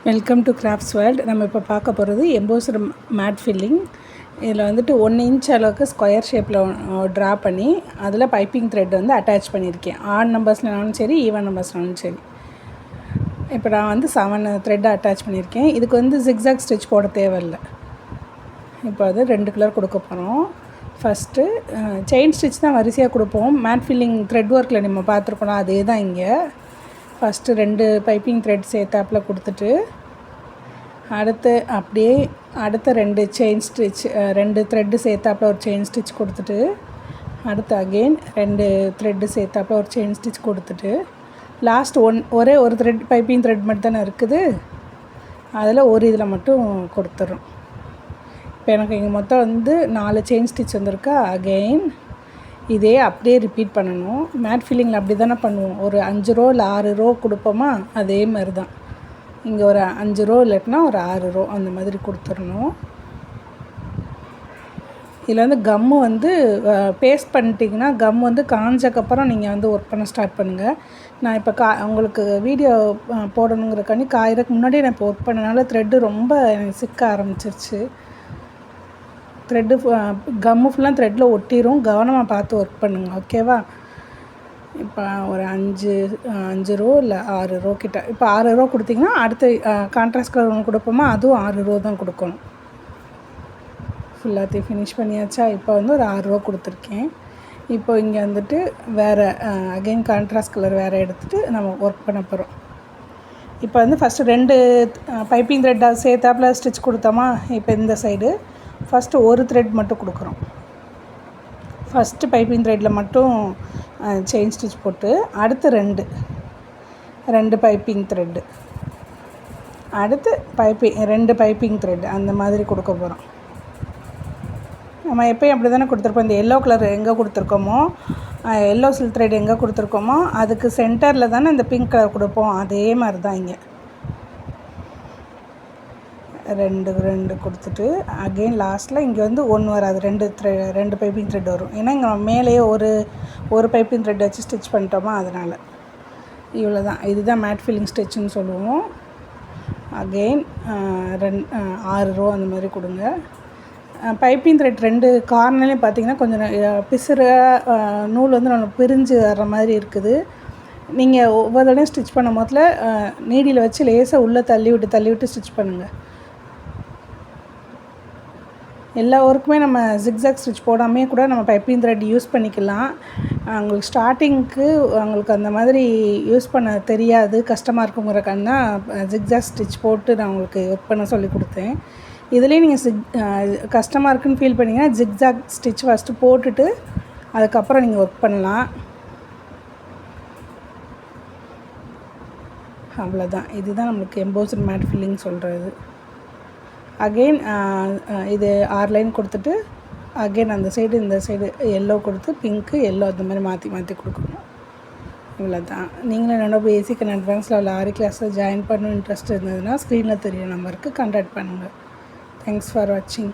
Welcome to crafts world. நம்ம இப்போ பார்க்க போகிறது எம்போஸ்டு மேட் ஃபில்லிங். இதில் வந்துட்டு 1 இன்ச் அளவுக்கு ஸ்கொயர் ஷேப்பில் ட்ரா பண்ணி அதில் பைப்பிங் த்ரெட் வந்து அட்டாச் பண்ணியிருக்கேன். ஆட் நம்பர்ஸ்னாலும் சரி, ஈவன் நம்பர்ஸ்னாலும் சரி. இப்போ நான் வந்து 7 த்ரெட்டை அட்டாச் பண்ணியிருக்கேன். இதுக்கு வந்து ஜிக்ஸாக் ஸ்டிச் போட தேவையில்லை. இப்போ அது 2 கலர் கொடுக்க போகிறோம். ஃபஸ்ட்டு செயின் ஸ்டிச் தான் வரிசையாக கொடுப்போம். மேட் ஃபில்லிங் த்ரெட் ஒர்க்கில் நம்ம பார்த்துருக்கோம், அதே தான் இங்கே. ஃபஸ்ட்டு 2 பைப்பிங் த்ரெட் சேர்த்தாப்பில் கொடுத்துட்டு அடுத்து அப்படியே அடுத்த 2 செயின் ஸ்டிச் 2 த்ரெட்டு சேர்த்தாப்பில் ஒரு செயின் ஸ்டிச் கொடுத்துட்டு அடுத்து அகெயின் 2 த்ரெட்டு சேர்த்தாப்பில் ஒரு செயின் ஸ்டிச் கொடுத்துட்டு லாஸ்ட் ஒரே ஒரு த்ரெட் பைப்பிங் த்ரெட் மட்டும் தானே இருக்குது, அதில் ஒரு இதில் மட்டும் கொடுத்துட்றோம். இப்போ எனக்கு இங்கே மொத்தம் வந்து 4 செயின் ஸ்டிச் வந்திருக்கா. அகெயின் இதே அப்படியே ரிப்பீட் பண்ணணும். மேட் ஃபில்லிங்கில் அப்படி தானே பண்ணுவோம். ஒரு 5 ரோ இல்லை 6 ரோ கொடுப்போமா, அதே மாதிரி தான் இங்கே ஒரு 5 ரோ இல்லாட்டினா ஒரு 6 ரோ அந்த மாதிரி கொடுத்துடணும். இதில் வந்து கம்மு வந்து பேஸ்ட் பண்ணிட்டிங்கன்னா கம் வந்து காஞ்சக்கப்புறம் நீங்கள் வந்து ஒர்க் பண்ண ஸ்டார்ட் பண்ணுங்கள். நான் இப்போ உங்களுக்கு வீடியோ போடணுங்கிறக்காண்டி காயறதுக்கு முன்னாடியே நான் இப்போ ஒர்க் பண்ணனால த்ரெட்டு ரொம்ப எனக்கு சிக்க ஆரம்பிச்சிருச்சு. த்ரெட்டு கம்மு ஃபுல்லாக த்ரெட்டில் ஒட்டிடும். கவனமாக பார்த்து ஒர்க் பண்ணுங்கள், ஓகேவா? இப்போ ஒரு 5 ரோ இல்லை 6 ரோ கிட்ட. இப்போ 6 ரோ கொடுத்திங்கன்னா அடுத்து கான்ட்ராஸ்ட் கலர் ஒன்று கொடுப்போமா, அதுவும் 6 ரோ தான் கொடுக்கணும். ஃபுல்லாத்தையும் ஃபினிஷ் பண்ணியாச்சா? இப்போ வந்து ஒரு 6 ரோ கொடுத்துருக்கேன். இப்போ இங்கே வந்துட்டு வேறு அகெயின் கான்ட்ராஸ்ட் கலர் வேறு எடுத்துகிட்டு நம்ம ஒர்க் பண்ண போகிறோம். இப்போ வந்து ஃபஸ்ட்டு 2 பைப்பிங் த்ரெட்டாக சேர்த்தாப்பில் ஸ்டிச் கொடுத்தோமா. இப்போ இந்த சைடு ஃபஸ்ட்டு ஒரு த்ரெட் மட்டும் கொடுக்குறோம். ஃபஸ்ட்டு பைப்பிங் த்ரெட்டில் மட்டும் செயின் ஸ்டிச் போட்டு அடுத்து 2 பைப்பிங் த்ரெட்டு, அடுத்து 2 பைப்பிங் த்ரெட் அந்த மாதிரி கொடுக்க போகிறோம். நம்ம எப்போயும் அப்படி தானே கொடுத்துருப்போம். இந்த எல்லோ கலர் எங்கே கொடுத்துருக்கோமோ, எல்லோ சில்க் த்ரெட் எங்கே கொடுத்துருக்கோமோ அதுக்கு சென்டரில் தானே இந்த பிங்க் கலர் கொடுப்போம். அதே மாதிரி தான் இங்கே 2 கொடுத்துட்டு அகெயின் லாஸ்ட்டில் இங்கே வந்து 1 வராது, 2 பைப்பிங் த்ரெட் வரும். ஏன்னா இங்கே மேலேயே ஒரு பைப்பிங் த்ரெட் வச்சு ஸ்டிச் பண்ணிட்டோமா, அதனால். இவ்வளோ தான். இதுதான் மேட் ஃபில்லிங் ஸ்டிச்சுன்னு சொல்லுவோம். அகெயின் 6 ரோ அந்த மாதிரி கொடுங்க. பைப்பிங் த்ரெட் 2 கார்னர்லேயும் பார்த்தீங்கன்னா கொஞ்சம் பிசுற நூல் வந்து நம்ம பிரிஞ்சு வர்ற மாதிரி இருக்குது. நீங்கள் ஒவ்வொரு தடவையும் ஸ்டிச் பண்ணும் போதில் நீடியில் வச்சு லேசாக உள்ளே தள்ளி விட்டு ஸ்டிச் பண்ணுங்கள். எல்லா ஒர்க்குமே நம்ம ஜிக்ஸாக் ஸ்டிச் போடாமே கூட நம்ம பைப்பிங் த்ரெட் யூஸ் பண்ணிக்கலாம். உங்களுக்கு ஸ்டார்டிங்க்கு உங்களுக்கு அந்த மாதிரி யூஸ் பண்ண தெரியாது, கஷ்டமாக இருக்குங்கிறக்கான தான் ஜிக்ஸாக் ஸ்டிச் போட்டு நான் உங்களுக்கு ஒர்க் பண்ண சொல்லி கொடுத்தேன். இதுலேயே நீங்கள் கஷ்டமாக இருக்குன்னு ஃபீல் பண்ணிங்கன்னா ஜிக்ஸாக் ஸ்டிச் ஃபஸ்ட்டு போட்டுட்டு அதுக்கப்புறம் நீங்கள் ஒர்க் பண்ணலாம். அவ்வளோதான். இதுதான் நம்மளுக்கு எம்போஸ்டு மேட் ஃபில்லிங் சொல்கிறது. அகெயின் இது 6 லைன் கொடுத்துட்டு அகெயின் அந்த சைடு இந்த சைடு எல்லோ கொடுத்து பிங்க்கு எல்லோ அந்த மாதிரி மாற்றி கொடுக்கணும். இவ்வளோ தான். நீங்களும் என்னோட பேசிக் அண்ட் அட்வான்ஸ் லெவல் ஆரி கிளாஸில் ஜாயின் பண்ணணும் இன்ட்ரெஸ்ட் இருந்ததுன்னா ஸ்க்ரீனில் தெரிய நம்பருக்கு கான்டாக்ட் பண்ணுங்கள். தேங்க்ஸ் ஃபார் வாட்சிங்.